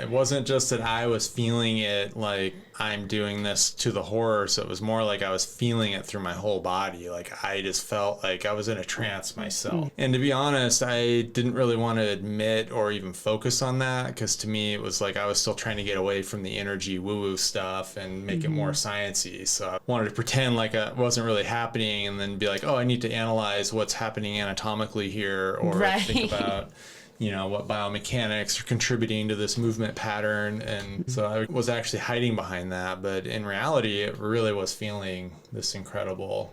It wasn't just that I was feeling it like I'm doing this to the horse. It was more like I was feeling it through my whole body. Like I just felt like I was in a trance myself. And to be honest, I didn't really want to admit or even focus on that, because to me it was like I was still trying to get away from the energy woo-woo stuff and make it more sciencey. So I wanted to pretend like it wasn't really happening and then be like, oh, I need to analyze what's happening anatomically here, or think about what biomechanics are contributing to this movement pattern. And so I was actually hiding behind that. But in reality, it really was feeling this incredible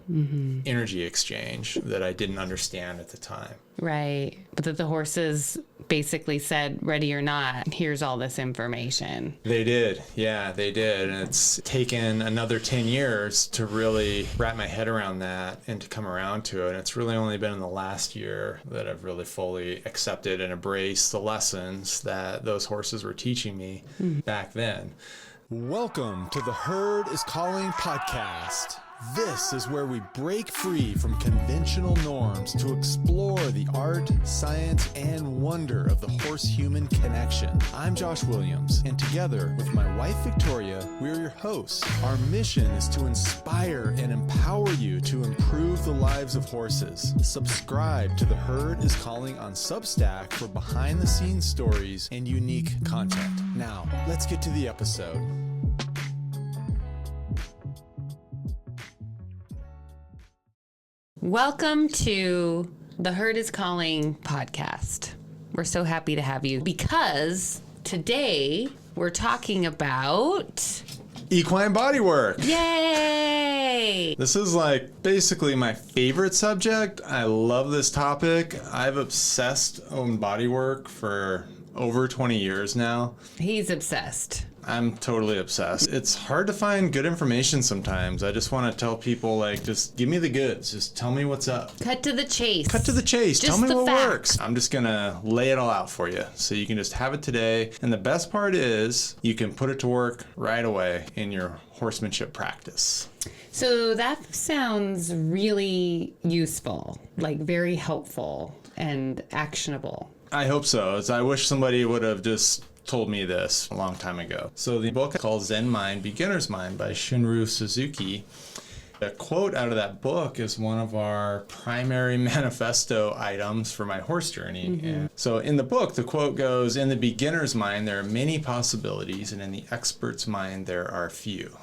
energy exchange that I didn't understand at the time. Right. But that the horses basically said, ready or not, here's all this information. They did. Yeah, they did. And it's taken another 10 years to really wrap my head around that and to come around to it. And it's really only been in the last year that I've really fully accepted and embraced the lessons that those horses were teaching me back then. Welcome to the Herd is Calling podcast. This is where we break free from conventional norms to explore the art, science, and wonder of the horse-human connection. I'm Josh Williams, and together with my wife Victoria, we're your hosts. Our mission is to inspire and empower you to improve the lives of horses. Subscribe to The Herd is Calling on Substack for behind-the-scenes stories and unique content. Now, let's get to the episode. Welcome to the Herd is Calling podcast. We're so happy to have you because today we're talking about Equine bodywork. Yay! This is like basically my favorite subject. I love this topic. I've obsessed on bodywork for over 20 years now. He's obsessed. I'm totally obsessed. It's hard to find good information sometimes. I just want to tell people, like, just give me the goods. Just tell me what's up. Cut to the chase. Cut to the chase. Just tell me what facts. works. I'm just going to lay it all out for you so you can just have it today. And the best part is you can put it to work right away in your horsemanship practice. So that sounds really useful, like very helpful and actionable. I hope so. I wish somebody would have just told me this a long time ago. So the book is called Zen Mind, Beginner's Mind by Shunryu Suzuki. The quote out of that book is one of our primary manifesto items for my horse journey. And so in the book, the quote goes, in the beginner's mind, there are many possibilities, and in the expert's mind, there are few.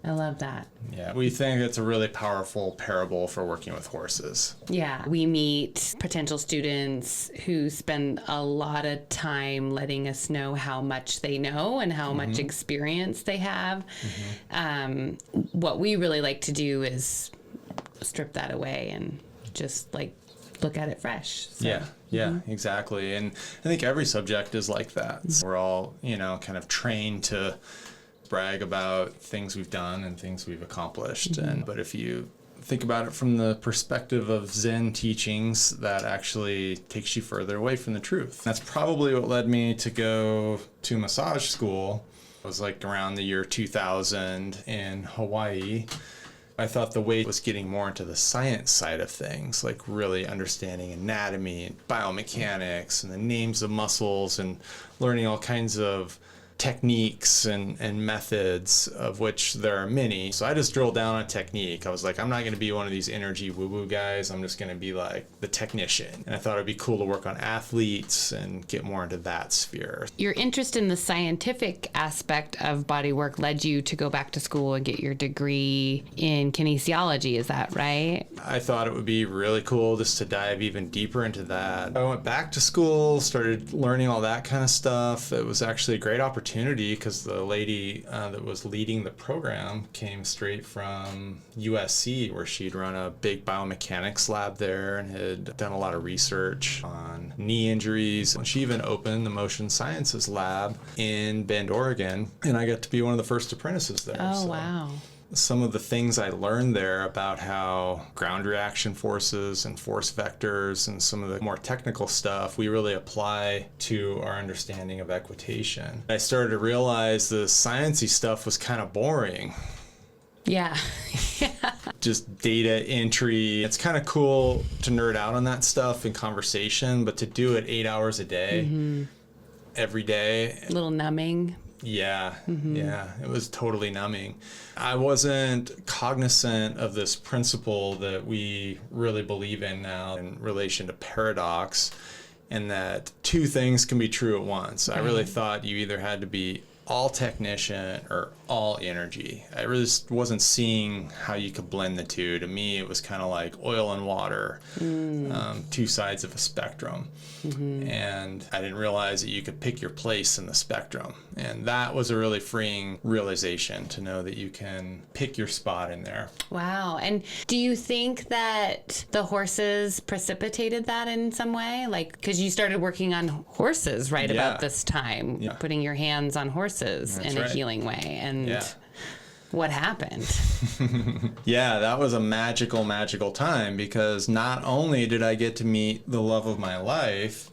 I love that. Yeah, we think it's a really powerful parable for working with horses. Yeah, we meet potential students who spend a lot of time letting us know how much they know and how much experience they have. What we really like to do is strip that away and just like look at it fresh. So. Yeah, exactly. And I think every subject is like that. We're all, kind of trained to brag about things we've done and things we've accomplished. But if you think about it from the perspective of Zen teachings, that actually takes you further away from the truth. That's probably what led me to go to massage school. It was like around the year 2000 in Hawaii. I thought the way was getting more into the science side of things, like really understanding anatomy and biomechanics and the names of muscles and learning all kinds of techniques and methods, of which there are many. So I just drilled down on technique. I was like, I'm not going to be one of these energy woo-woo guys. I'm just going to be like the technician. And I thought it'd be cool to work on athletes and get more into that sphere. Your interest in the scientific aspect of bodywork led you to go back to school and get your degree in kinesiology. Is that right? I thought it would be really cool just to dive even deeper into that. I went back to school, started learning all that kind of stuff. It was actually a great opportunity because the lady that was leading the program came straight from USC, where she'd run a big biomechanics lab there and had done a lot of research on knee injuries. And she even opened the motion sciences lab in Bend, Oregon, and I got to be one of the first apprentices there. Oh, wow. Some of the things I learned there about how ground reaction forces and force vectors and some of the more technical stuff we really apply to our understanding of equitation. I started to realize the sciencey stuff was kind of boring. Yeah. Just data entry. It's kind of cool to nerd out on that stuff in conversation, but to do it 8 hours a day, every day. A little numbing. Yeah, yeah, it was totally numbing. I wasn't cognizant of this principle that we really believe in now in relation to paradox, and that two things can be true at once. I really thought you either had to be all technician or all energy. I really just wasn't seeing how you could blend the two. To me, it was kind of like oil and water, two sides of a spectrum. And I didn't realize that you could pick your place in the spectrum. And that was a really freeing realization, to know that you can pick your spot in there. Wow. And do you think that the horses precipitated that in some way? Like, because you started working on horses right about this time, putting your hands on horses in a healing way. And what happened? Yeah, that was a magical, magical time, because not only did I get to meet the love of my life,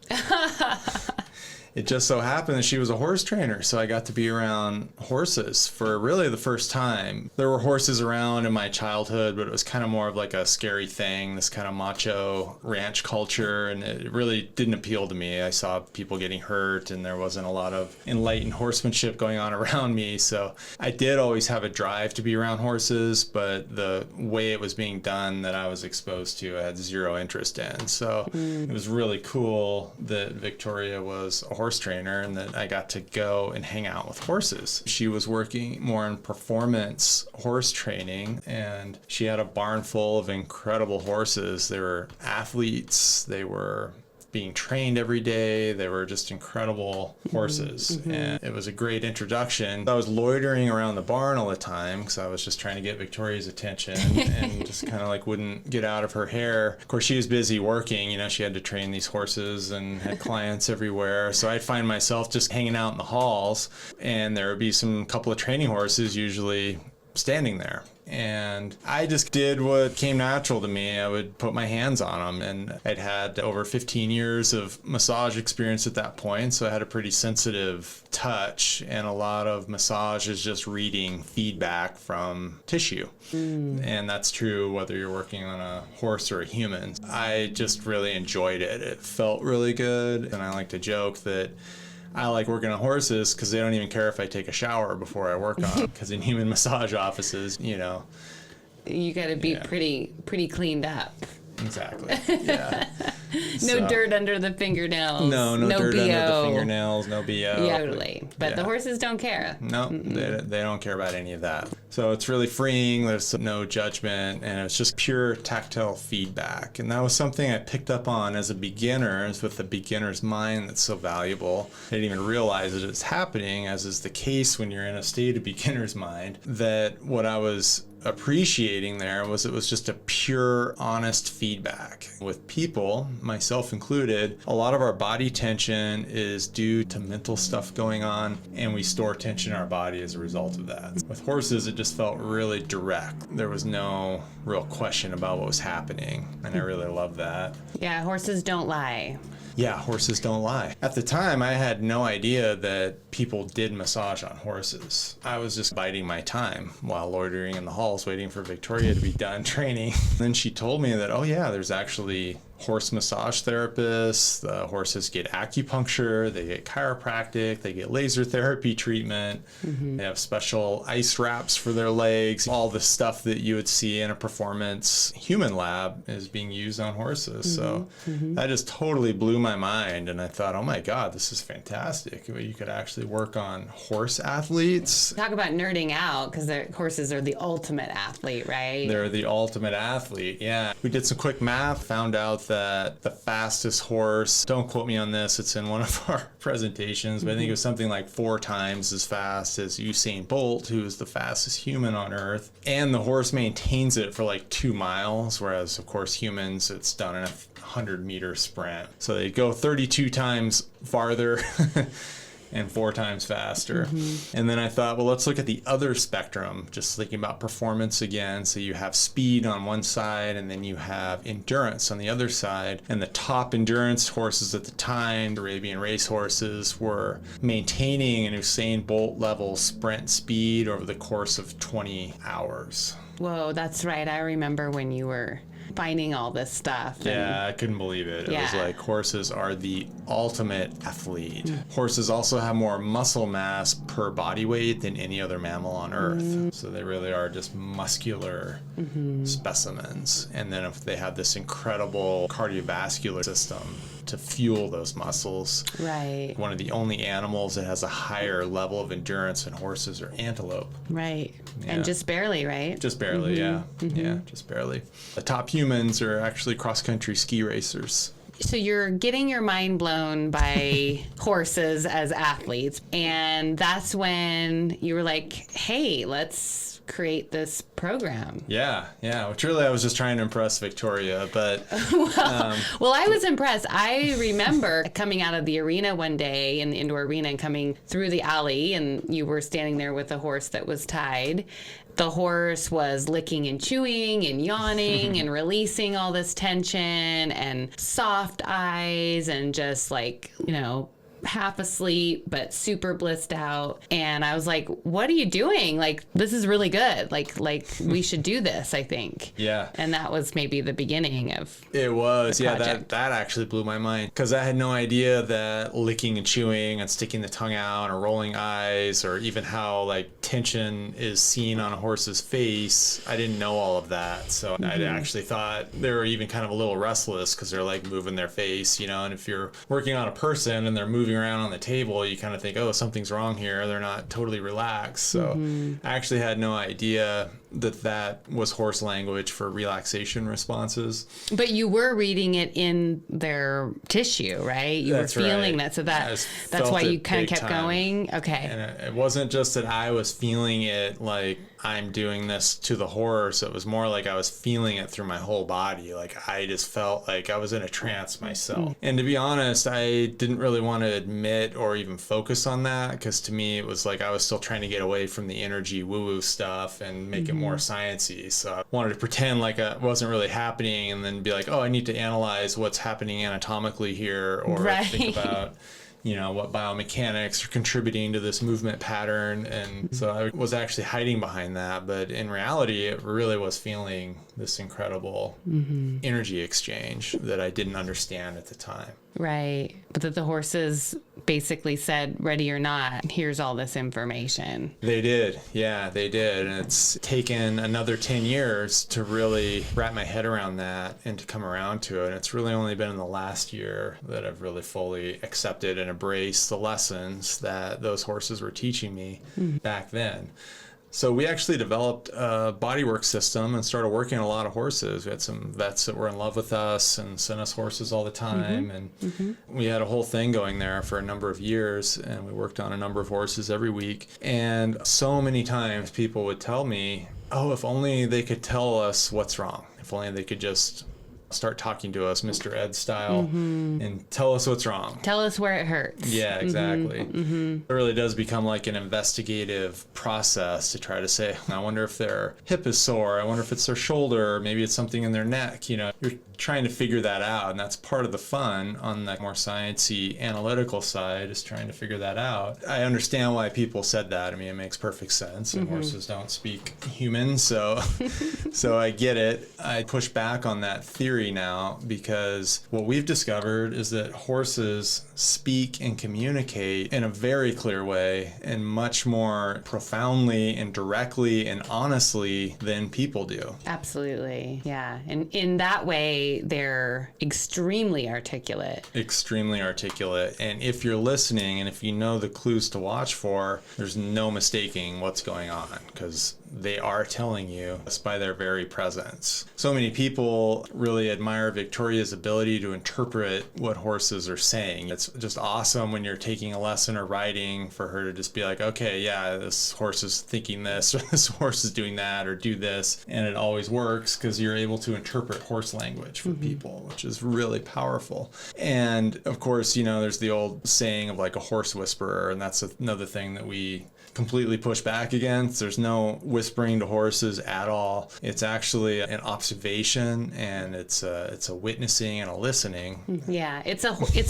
it just so happened that she was a horse trainer, so I got to be around horses for really the first time. There were horses around in my childhood, but it was kind of more of like a scary thing, this kind of macho ranch culture, and it really didn't appeal to me. I saw people getting hurt, and there wasn't a lot of enlightened horsemanship going on around me, so I did always have a drive to be around horses, but the way it was being done that I was exposed to, I had zero interest in. So it was really cool that Victoria was a horse trainer and that I got to go and hang out with horses. She was working more in performance horse training, and she had a barn full of incredible horses. They were athletes. They were being trained every day. They were just incredible horses. And it was a great introduction. I was loitering around the barn all the time because I was just trying to get Victoria's attention and just kind of like wouldn't get out of her hair. Of course, she was busy working. You know, she had to train these horses and had clients everywhere. So I'd find myself just hanging out in the halls, and there would be some couple of training horses usually standing there. And I just did what came natural to me. I would put my hands on them, and I'd had over 15 years of massage experience at that point, so I had a pretty sensitive touch, and a lot of massage is just reading feedback from tissue. And that's true whether you're working on a horse or a human. I just really enjoyed it. It felt really good, and I like to joke that I like working on horses because they don't even care if I take a shower before I work on them. Because in human massage offices, you know, you got to be pretty cleaned up. Exactly. Yeah. No dirt under the fingernails. No dirt BO. under the fingernails. No BO. Yeah, totally. But the horses don't care. No, they don't care about any of that. So it's really freeing. There's no judgment, and it's just pure tactile feedback. And that was something I picked up on as a beginner, as with the beginner's mind that's so valuable. I didn't even realize that it's happening, as is the case when you're in a state of beginner's mind, that what I was appreciating there was it was just a pure, honest feedback. With people, myself included, a lot of our body tension is due to mental stuff going on, and we store tension in our body as a result of that. With horses, it just felt really direct. There was no real question about what was happening, and I really love that. Yeah, horses don't lie. Yeah, horses don't lie. At the time, I had no idea that people did massage on horses. I was just biding my time while loitering in the halls waiting for Victoria to be done training. Then she told me that, oh yeah, there's actually horse massage therapists. The horses get acupuncture, they get chiropractic, they get laser therapy treatment. They have special ice wraps for their legs. All the stuff that you would see in a performance human lab is being used on horses. So that just totally blew my mind, and I thought, oh my God, this is fantastic. You could actually work on horse athletes. Talk about nerding out, because horses are the ultimate athlete, right? They're the ultimate athlete, yeah. We did some quick math, found out that the fastest horse, don't quote me on this, it's in one of our presentations, but I think it was something like 4 times as fast as Usain Bolt, who is the fastest human on earth. And the horse maintains it for like 2 miles, whereas of course humans, it's done in a 100-meter sprint. So they go 32 times farther and 4 times faster. And then I thought, well, let's look at the other spectrum, just thinking about performance again. So you have speed on one side, and then you have endurance on the other side. And the top endurance horses at the time, Arabian race horses, were maintaining an Usain Bolt level sprint speed over the course of 20 hours. Whoa, that's right. I remember when you were finding all this stuff. Yeah, I couldn't believe it. It was Yeah. like horses are the ultimate athlete. Horses also have more muscle mass per body weight than any other mammal on Earth. So they really are just muscular specimens. And then if they have this incredible cardiovascular system to fuel those muscles. Right. One of the only animals that has a higher level of endurance than horses are antelope. Right. Yeah. And just barely, right? Just barely, yeah. Yeah, just barely. The top humans are actually cross-country ski racers. So you're getting your mind blown by horses as athletes. And that's when you were like, hey, let's create this program. Yeah, which really I was just trying to impress Victoria, but... Well, I was impressed. I remember coming out of the arena one day in the indoor arena and coming through the alley, and you were standing there with a horse that was tied. The horse was licking and chewing and yawning and releasing all this tension and soft eyes and just like, half asleep but super blissed out. And I was like, what are you doing? Like, this is really good. Like we should do this, I think. Yeah. And that was maybe the beginning of it was. Yeah, project. that actually blew my mind, because I had no idea that licking and chewing and sticking the tongue out or rolling eyes, or even how like tension is seen on a horse's face. I didn't know all of that. So I actually thought they were even kind of a little restless because they're like moving their face, and if you're working on a person and they're moving around on the table, you kind of think, oh, something's wrong here. They're not totally relaxed. So I actually had no idea that was horse language for relaxation responses. But you were reading it in their tissue, right? You That's were feeling right. that. So that's felt why it you kind of big kept time. going. Okay. And it wasn't just that I was feeling it like I'm doing this to the horse. It was more like I was feeling it through my whole body. Like I just felt like I was in a trance myself. And to be honest, I didn't really want to admit or even focus on that, because to me it was like I was still trying to get away from the energy woo-woo stuff and make it more sciencey. So I wanted to pretend like it wasn't really happening, and then be like, oh, I need to analyze what's happening anatomically here, or think about what biomechanics are contributing to this movement pattern. And so I was actually hiding behind that. But in reality, it really was feeling this incredible energy exchange that I didn't understand at the time. Right. But that the horses basically said, ready or not, here's all this information. They did. Yeah, they did. And it's taken another 10 years to really wrap my head around that and to come around to it. And it's really only been in the last year that I've really fully accepted and embraced the lessons that those horses were teaching me back then. So we actually developed a bodywork system and started working on a lot of horses. We had some vets that were in love with us and sent us horses all the time. And we had a whole thing going there for a number of years, and we worked on a number of horses every week. And so many times people would tell me, oh, if only they could tell us what's wrong. If only they could just start talking to us, Mr. Ed style, and tell us what's wrong. Tell us where it hurts. Yeah, exactly. It really does become like an investigative process to try to say, I wonder if their hip is sore. I wonder if it's their shoulder. Or maybe it's something in their neck. You're trying to figure that out, and that's part of the fun on the more sciencey analytical side, is trying to figure that out. I understand why people said that. I mean, it makes perfect sense, and horses don't speak human, so I get it. I push back on that theory now, because what we've discovered is that horses speak and communicate in a very clear way, and much more profoundly and directly and honestly than people do. Absolutely. Yeah. And in that way, they're extremely articulate. Extremely articulate. And if you're listening and if you know the clues to watch for, there's no mistaking what's going on, because they are telling you just by their very presence. So many people really admire Victoria's ability to interpret what horses are saying. It's just awesome when you're taking a lesson or riding for her to just be like, okay, yeah, this horse is thinking this, or this horse is doing that, or do this. And it always works because you're able to interpret horse language for people, which is really powerful. And of course, there's the old saying of like a horse whisperer, and that's another thing that we completely push back against. There's no whispering to horses at all. It's actually an observation, and it's a witnessing and a listening. Yeah, it's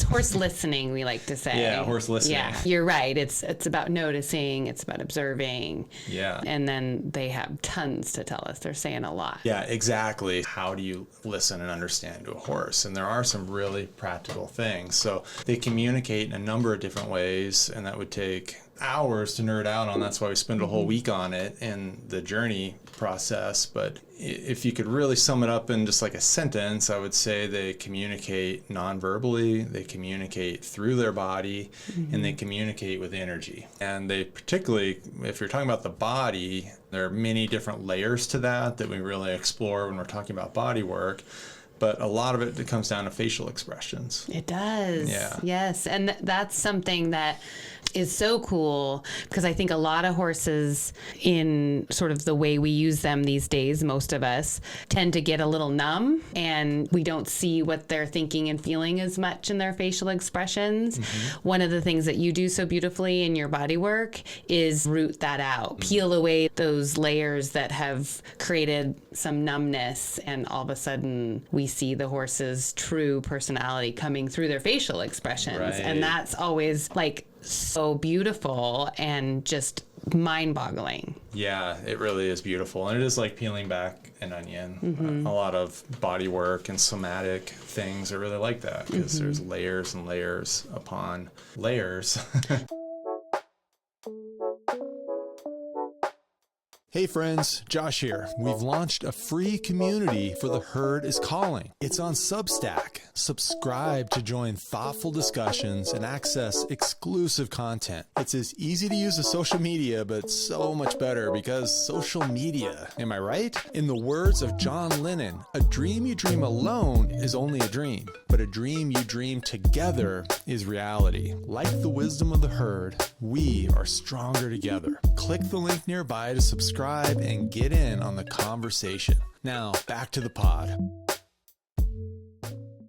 horse listening, we like to say. Yeah, horse listening. Yeah, you're right. It's about noticing. It's about observing. Yeah. And then they have tons to tell us. They're saying a lot. Yeah, exactly. How do you listen and understand to a horse? And there are some really practical things. So they communicate in a number of different ways, and that would take hours to nerd out on. That's why we spend a whole week on it in the journey process. But if you could really sum it up in just like a sentence, I would say they communicate non-verbally, they communicate through their body, and they communicate with energy. And they particularly, if you're talking about the body, there are many different layers to that we really explore when we're talking about body work. But a lot of it comes down to facial expressions. It does. Yeah. Yes. And that's something that is so cool, because I think a lot of horses, in sort of the way we use them these days, most of us tend to get a little numb, and we don't see what they're thinking and feeling as much in their facial expressions. One of the things that you do so beautifully in your body work is root that out, peel away those layers that have created some numbness, and all of a sudden we see the horse's true personality coming through their facial expressions. Right. And that's always like so beautiful and just mind-boggling. Yeah, it really is beautiful. And it is like peeling back an onion. A lot of body work and somatic things are really like that, because there's layers and layers upon layers. Hey friends, Josh here. We've launched a free community for The Herd is Calling. It's on Substack. Subscribe to join thoughtful discussions and access exclusive content. It's as easy to use as social media, but so much better because social media. Am I right? In the words of John Lennon, a dream you dream alone is only a dream, but a dream you dream together is reality. Like the wisdom of the herd, we are stronger together. Click the link nearby to subscribe and get in on the conversation. Now, back to the pod.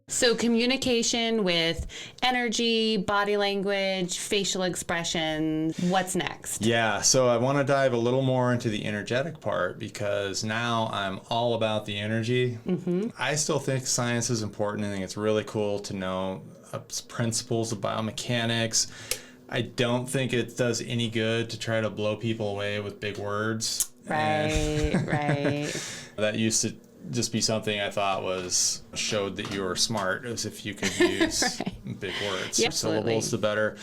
So communication with energy, body language, facial expression, what's next? Yeah, so I want to dive a little more into the energetic part, because now I'm all about the energy. I still think science is important. I think it's really cool to know principles of biomechanics. I don't think it does any good to try to blow people away with big words. Right. That used to just be something I thought showed that you were smart, as if you could use big words. Yep. Syllables, the better.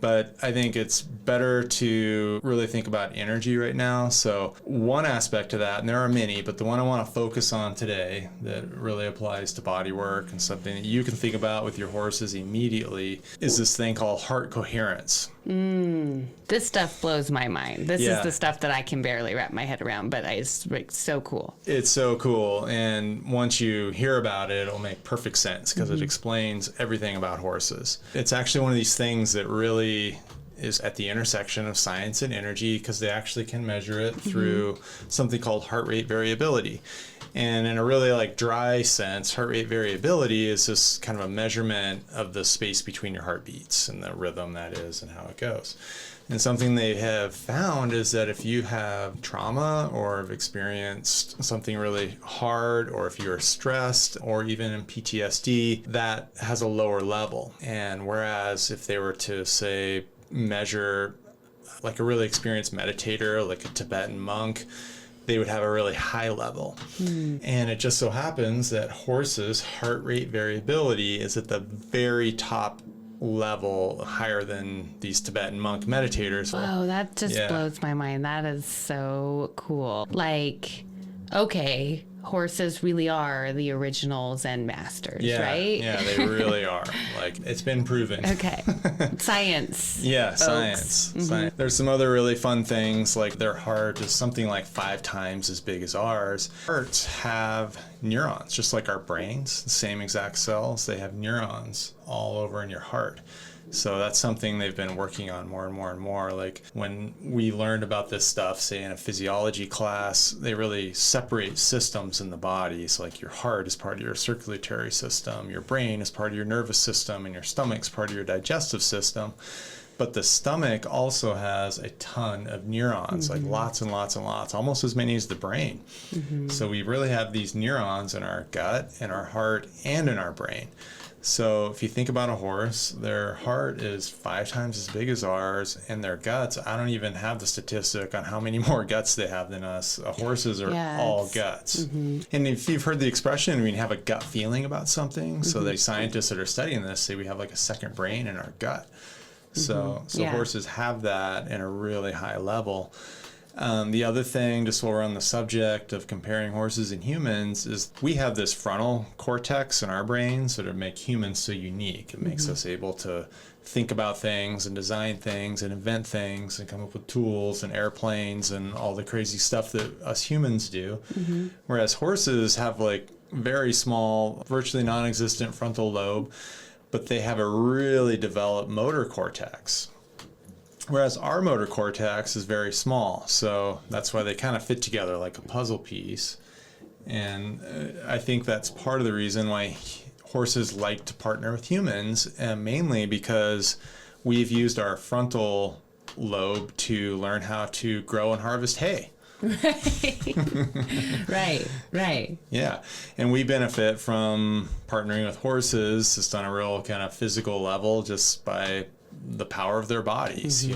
But I think it's better to really think about energy right now. So one aspect of that, and there are many, but the one I want to focus on today that really applies to body work and something that you can think about with your horses immediately, is this thing called heart coherence. This stuff blows my mind. This is the stuff that I can barely wrap my head around, but it's like so cool. It's so cool. And once you hear about it, it'll make perfect sense, because it explains everything about horses. It's actually one of these things that really is at the intersection of science and energy, because they actually can measure it through something called heart rate variability. And in a really like dry sense, heart rate variability is just kind of a measurement of the space between your heartbeats and the rhythm that is and how it goes. And something they have found is that if you have trauma or have experienced something really hard, or if you're stressed, or even in PTSD, that has a lower level. And whereas if they were to, say, measure like a really experienced meditator, like a Tibetan monk, they would have a really high level. And it just so happens that horses' heart rate variability is at the very top level, higher than these Tibetan monk meditators. Oh, that just blows my mind. That is so cool. Like, okay, horses really are the original Zen masters, right? Yeah, they really are. Like, it's been proven. Okay. Science. Yeah, folks. science. There's some other really fun things, like their heart is something like 5 times as big as ours. Hearts have neurons, just like our brains, the same exact cells. They have neurons all over in your heart. So that's something they've been working on more and more and more. Like when we learned about this stuff, say in a physiology class, they really separate systems in the body. So like your heart is part of your circulatory system, your brain is part of your nervous system, and your stomach's part of your digestive system. But the stomach also has a ton of neurons, like lots and lots and lots, almost as many as the brain. So we really have these neurons in our gut, in our heart, and in our brain. So if you think about a horse, their heart is 5 times as big as ours, and their guts, I don't even have the statistic on how many more guts they have than us. Horses are all guts. And if you've heard the expression, we have a gut feeling about something, so the scientists that are studying this say we have like a second brain in our gut. So horses have that in a really high level. The other thing, just while we're on the subject of comparing horses and humans, is we have this frontal cortex in our brains that make humans so unique. It makes us able to think about things and design things and invent things and come up with tools and airplanes and all the crazy stuff that us humans do. Whereas horses have like very small, virtually non-existent frontal lobe, but they have a really developed motor cortex. Whereas our motor cortex is very small, so that's why they kind of fit together like a puzzle piece. And I think that's part of the reason why horses like to partner with humans, mainly because we've used our frontal lobe to learn how to grow and harvest hay. Right. Yeah. And we benefit from partnering with horses just on a real kind of physical level, just by the power of their bodies.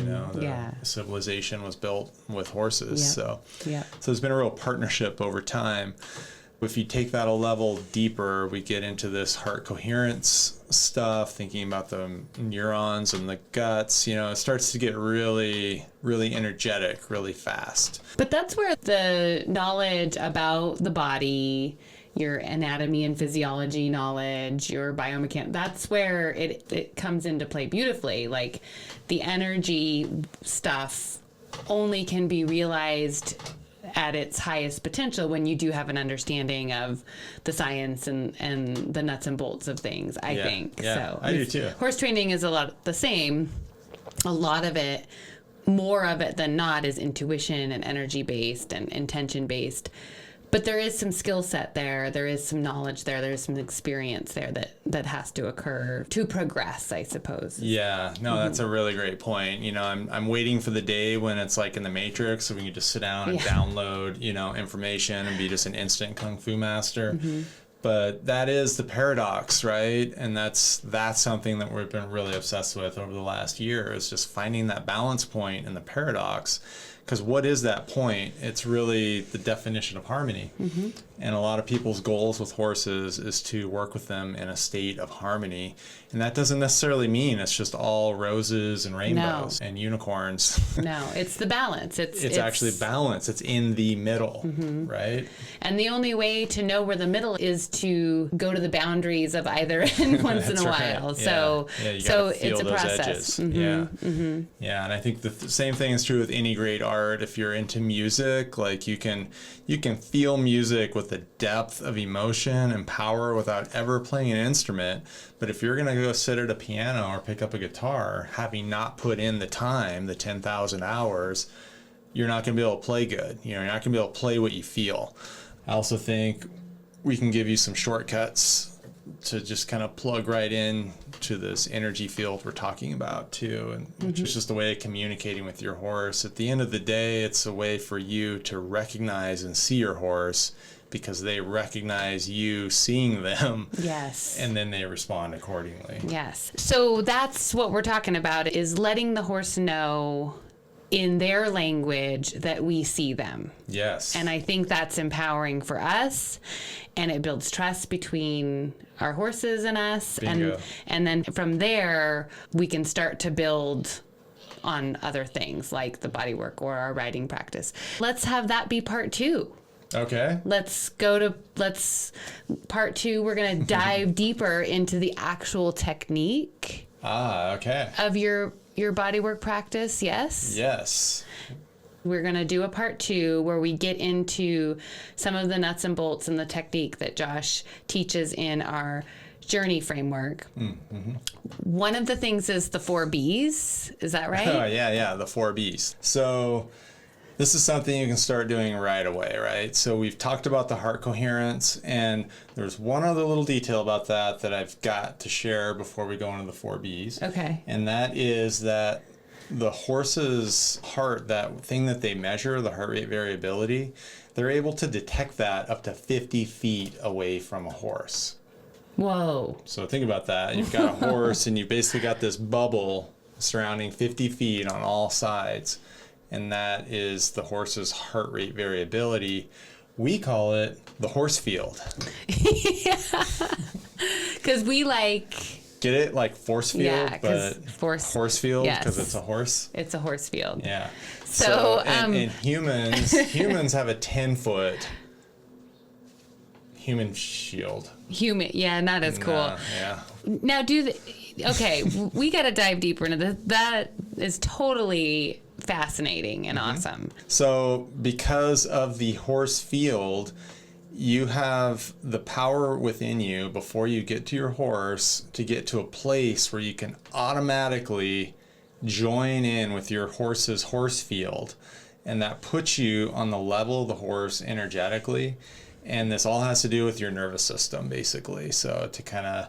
Civilization was built with horses. So there's been a real partnership over time. If you take that a level deeper, we get into this heart coherence stuff, thinking about the neurons and the guts. It starts to get really, really energetic, really fast. But that's where the knowledge about the body, your anatomy and physiology knowledge, your biomechanics, that's where it comes into play beautifully. Like the energy stuff only can be realized at its highest potential when you do have an understanding of the science and the nuts and bolts of things, I think. So I do too. Horse training is a lot the same. A lot of it, more of it than not, is intuition and energy based and intention based. But there is some skill set there. There is some knowledge there. There's some experience there that has to occur to progress, I suppose. Yeah, no, that's a really great point. I'm waiting for the day when it's like in the Matrix, so we can just sit down and download, information and be just an instant kung fu master. But that is the paradox, right? And that's something that we've been really obsessed with over the last year, is just finding that balance point in the paradox. Because what is that point? It's really the definition of harmony. And a lot of people's goals with horses is to work with them in a state of harmony. And that doesn't necessarily mean it's just all roses and rainbows and unicorns. No, it's the balance. It's actually balance. It's in the middle, right? And the only way to know where the middle is to go to the boundaries of either end once in a while. So it's a process. Yeah, and I think the same thing is true with any great art. If you're into music, like you can feel music with the depth of emotion and power without ever playing an instrument. But if you're gonna go sit at a piano or pick up a guitar, having not put in the time, the 10,000 hours, you're not gonna be able to play good. You're not gonna be able to play what you feel. I also think we can give you some shortcuts to just kind of plug right in to this energy field we're talking about too, and which is just a way of communicating with your horse. At the end of the day, it's a way for you to recognize and see your horse, because they recognize you seeing them. Yes. And then they respond accordingly. Yes. So that's what we're talking about, is letting the horse know in their language that we see them. Yes. And I think that's empowering for us, and it builds trust between our horses and us. Bingo. And then from there, we can start to build on other things like the bodywork or our riding practice. Let's have that be part 2. Okay. Let's part 2. We're going to dive deeper into the actual technique. Okay. Of your bodywork practice. Yes. We're going to do a part 2 where we get into some of the nuts and bolts and the technique that Josh teaches in our journey framework. One of the things is the 4 Bs. Is that right? Oh, yeah, the 4 Bs. So this is something you can start doing right away, right? So we've talked about the heart coherence, and there's one other little detail about that I've got to share before we go into the 4 Bs. Okay. And that is that the horse's heart, that thing that they measure, the heart rate variability, they're able to detect that up to 50 feet away from a horse. Whoa. So think about that. You've got a horse and you basically got this bubble surrounding 50 feet on all sides. And that is the horse's heart rate variability. We call it the horse field. Yeah. Because we like... Get it? Like force field, Yeah, but horse field because yes. it's a horse. It's a horse field. Yeah. So, and humans have a 10-foot human shield. Yeah, not as cool. Yeah. Now, okay, we got to dive deeper into this. That is totally fascinating and awesome. So because of the horse field, you have the power within you before you get to your horse to get to a place where you can automatically join in with your horse's horse field. And that puts you on the level of the horse energetically. And this all has to do with your nervous system, basically. So to kind of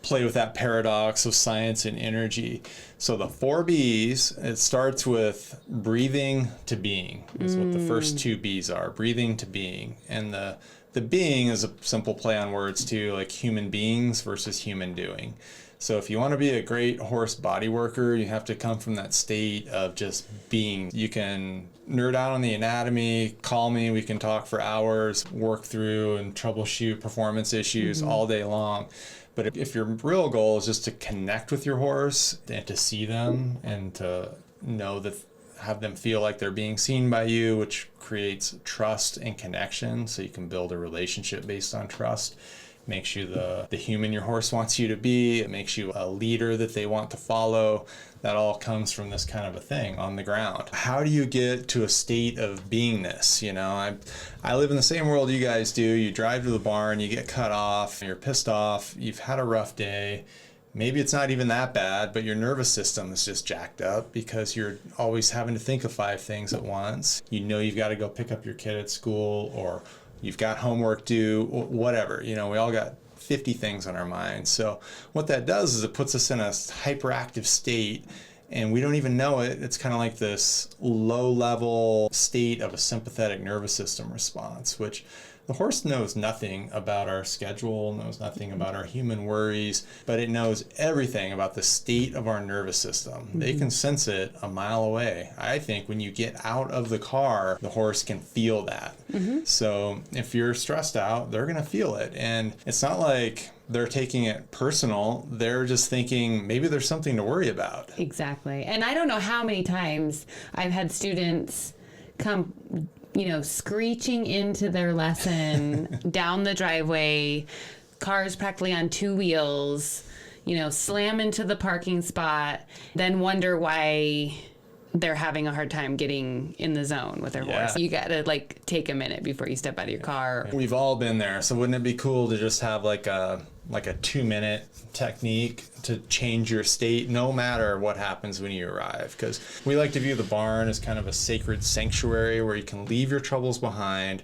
play with that paradox of science and energy. So the 4 B's, it starts with breathing to being, is what the first 2 B's are, breathing to being. And the being is a simple play on words too, like human beings versus human doing. So if you want to be a great horse body worker, you have to come from that state of just being. You can nerd out on the anatomy, call me, we can talk for hours, work through and troubleshoot performance issues all day long. But if your real goal is just to connect with your horse and to see them and to know that, have them feel like they're being seen by you, which creates trust and connection, so you can build a relationship based on trust. Makes you the human your horse wants you to be. It makes you a leader that they want to follow. That all comes from this kind of a thing on the ground. How do you get to a state of beingness? You know, I live in the same world you guys do. You drive to the barn, you get cut off, you're pissed off, you've had a rough day. Maybe it's not even that bad, but your nervous system is just jacked up because you're always having to think of 5 things at once. You know you've got to go pick up your kid at school, or you've got homework due, whatever. You know, we all got 50 things on our minds. So what that does is it puts us in a hyperactive state, and we don't even know it. It's kind of like this low-level state of a sympathetic nervous system response, which the horse knows nothing about our schedule, knows nothing about our human worries, but it knows everything about the state of our nervous system. They can sense it a mile away. I think when you get out of the car, the horse can feel that. So if you're stressed out, they're going to feel it. And it's not like they're taking it personal. They're just thinking maybe there's something to worry about. Exactly. And I don't know how many times I've had students come, you know, screeching into their lesson down the driveway, cars practically on 2 wheels, you know, slam into the parking spot, then wonder why they're having a hard time getting in the zone with their horse. You got to like take a minute before you step out of your car. We've all been there. So wouldn't it be cool to just have like a 2-minute technique to change your state no matter what happens when you arrive? Because we like to view the barn as kind of a sacred sanctuary where you can leave your troubles behind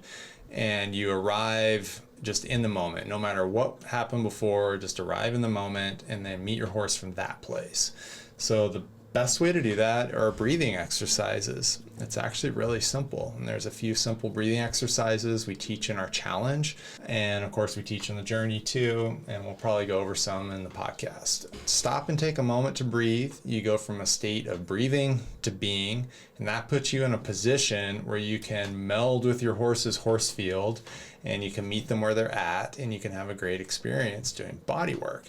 and you arrive just in the moment. No matter what happened before, just arrive in the moment and then meet your horse from that place. So the best way to do that are breathing exercises. It's actually really simple. And there's a few simple breathing exercises we teach in our challenge. And of course we teach in the journey too. And we'll probably go over some in the podcast. Stop and take a moment to breathe. You go from a state of breathing to being. And that puts you in a position where you can meld with your horse's horse field and you can meet them where they're at and you can have a great experience doing body work.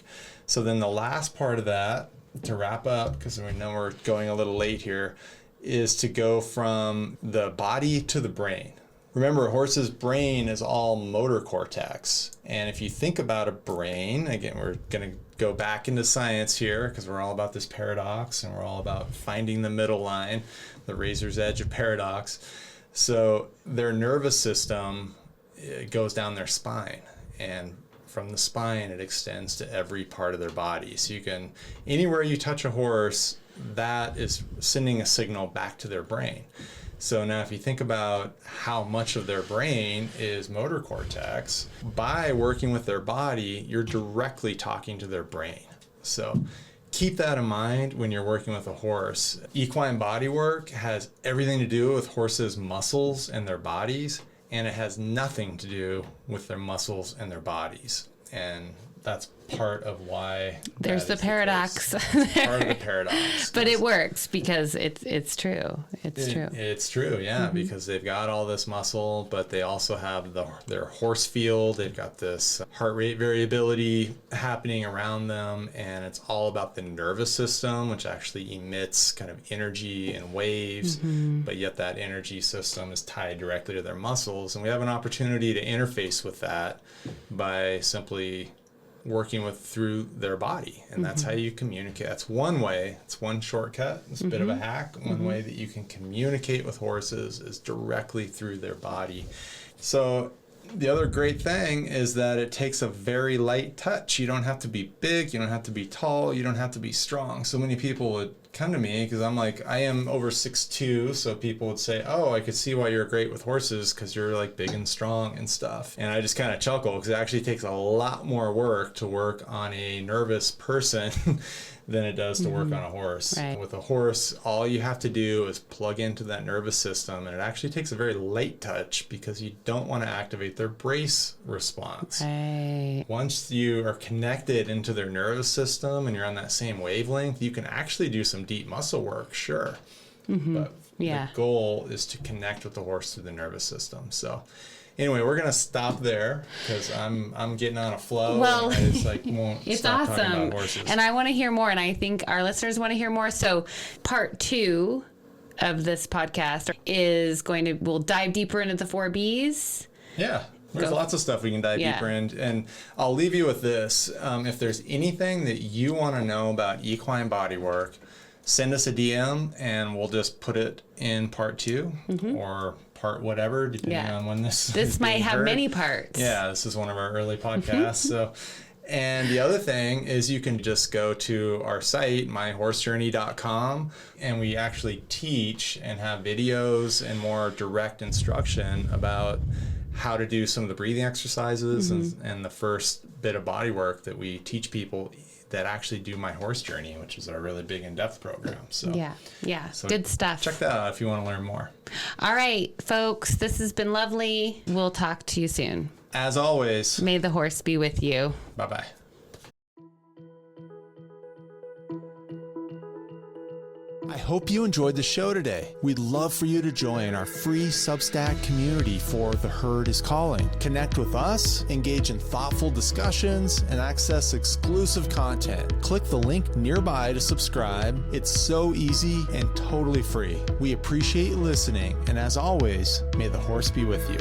So then the last part of that, to wrap up, because we know we're going a little late here, is to go from the body to the brain. Remember, a horse's brain is all motor cortex. And if you think about a brain, again, we're going to go back into science here because we're all about this paradox and we're all about finding the middle line, the razor's edge of paradox. So their nervous system goes down their spine, and from the spine it extends to every part of their body. So you can, anywhere you touch a horse, that is sending a signal back to their brain. So now if you think about how much of their brain is motor cortex, by working with their body, you're directly talking to their brain. So keep that in mind when you're working with a horse. Equine bodywork has everything to do with horses' muscles and their bodies, and it has nothing to do with their muscles and their bodies. And that's part of why there's the paradox. Part of the paradox. But it works because it's true. It's true, yeah, because they've got all this muscle, but they also have their horse field. They've got this heart rate variability happening around them, and it's all about the nervous system, which actually emits kind of energy and waves, but yet that energy system is tied directly to their muscles. And we have an opportunity to interface with that by simply working through their body, and that's how you communicate. That's one way. It's one shortcut. It's a bit of a hack. One way that you can communicate with horses is directly through their body. So the other great thing is that it takes a very light touch. You don't have to be big. You don't have to be tall. You don't have to be strong. So many people would come to me because I'm like, I am over 6'2", so people would say, oh, I could see why you're great with horses because you're like big and strong and stuff. And I just kind of chuckle because it actually takes a lot more work to work on a nervous person than it does to work on a horse. Right. With a horse, all you have to do is plug into that nervous system, and it actually takes a very light touch because you don't want to activate their brace response. Right. Once you are connected into their nervous system and you're on that same wavelength, you can actually do some deep muscle work, sure. But the goal is to connect with the horse through the nervous system. So anyway, we're gonna stop there because I'm getting on a flow. Well, and I just won't it's stop talking awesome, about horses. and I want to hear more, and I think our listeners want to hear more. So, part 2 of this podcast we'll dive deeper into the 4 Bs. Yeah. There's lots of stuff we can dive deeper in. And I'll leave you with this. If there's anything that you want to know about equine bodywork, send us a DM and we'll just put it in part 2 or part whatever, depending on when this might have many parts. Yeah, this is one of our early podcasts. And the other thing is you can just go to our site, myhorsejourney.com, and we actually teach and have videos and more direct instruction about how to do some of the breathing exercises and the first bit of body work that we teach people that actually do My Horse Journey, which is our really big in-depth program. So so good stuff. Check that out if you want to learn more. All right, folks, this has been lovely. We'll talk to you soon. As always, may the horse be with you. Bye-bye. I hope you enjoyed the show today. We'd love for you to join our free Substack community for The Herd is Calling. Connect with us, engage in thoughtful discussions, and access exclusive content. Click the link nearby to subscribe. It's so easy and totally free. We appreciate you listening, and as always, may the horse be with you.